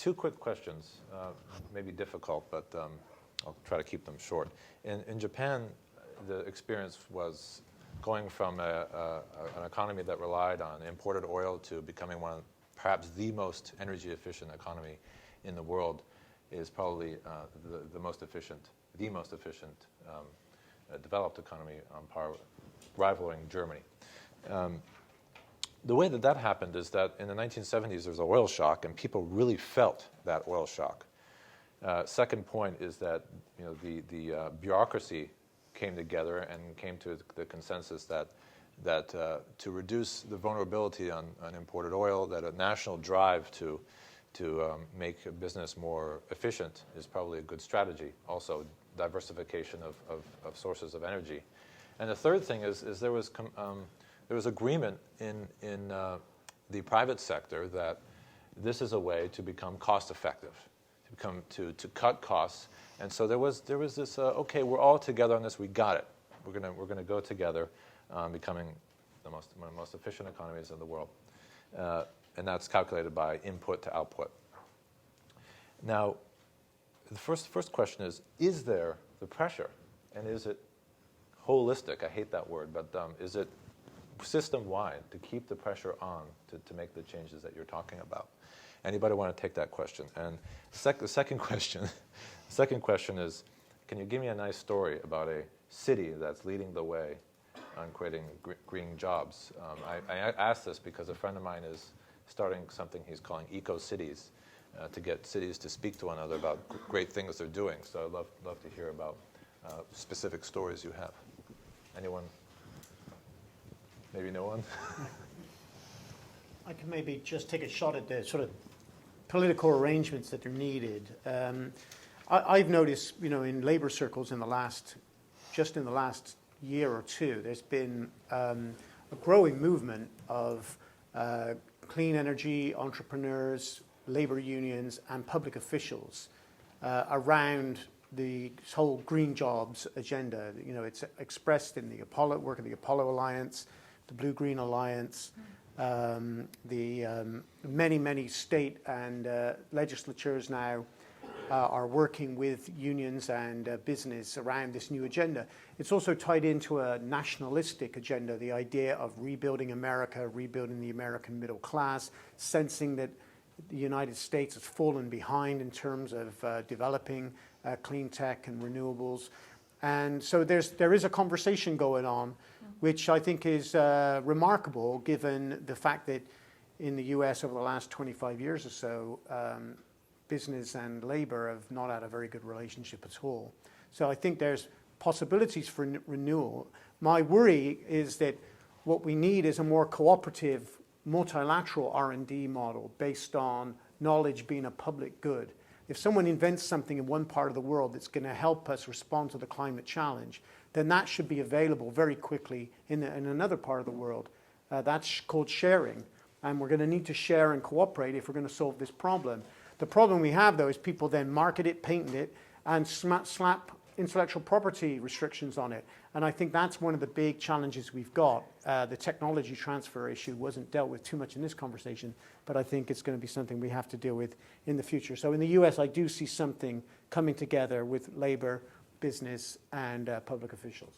two quick questions, maybe difficult, but I'll try to keep them short. In Japan, the experience was going from an economy that relied on imported oil to becoming perhaps the most energy efficient economy in the world is probably the most efficient developed economy on par, rivaling Germany. The way that happened is that in the 1970s there was an oil shock, and people really felt that oil shock. Second point is that the bureaucracy came together and came to the consensus that to reduce the vulnerability on imported oil, that a national drive to make a business more efficient is probably a good strategy. Also, diversification of sources of energy. And the third thing is there was agreement in the private sector that this is a way to become cost effective, to cut costs. And so there was this okay, we're all together on this. We got it. We're gonna go together, becoming one of the most efficient economies in the world, and that's calculated by input to output. Now, the first question is there the pressure, and is it holistic? I hate that word, but is it system-wide to keep the pressure on to make the changes that you're talking about? Anybody want to take that question? And the second question is, can you give me a nice story about a city that's leading the way on creating green jobs? I ask this because a friend of mine is starting something he's calling eco-cities to get cities to speak to one another about great things they're doing. So I'd love to hear about specific stories you have. Anyone? Maybe no one? I can maybe just take a shot at the sort of political arrangements that are needed. I've noticed, in labor circles in the last year or two, there's been a growing movement of clean energy entrepreneurs, labor unions, and public officials around the whole green jobs agenda. It's expressed in the work of the Apollo Alliance, the Blue-Green Alliance, the many state and legislatures now are working with unions and business around this new agenda. It's also tied into a nationalistic agenda, the idea of rebuilding America, rebuilding the American middle class, sensing that the United States has fallen behind in terms of developing clean tech and renewables. And so there is a conversation going on, which I think is remarkable given the fact that in the US over the last 25 years or so, business and labor have not had a very good relationship at all. So I think there's possibilities for renewal. My worry is that what we need is a more cooperative, multilateral R&D model based on knowledge being a public good. If someone invents something in one part of the world that's going to help us respond to the climate challenge, then that should be available very quickly in another part of the world. That's called sharing. And we're going to need to share and cooperate if we're going to solve this problem. The problem we have, though, is people then market it, patent it, and slap intellectual property restrictions on it. And I think that's one of the big challenges we've got. The technology transfer issue wasn't dealt with too much in this conversation, but I think it's going to be something we have to deal with in the future. So in the US, I do see something coming together with labor, business, and public officials.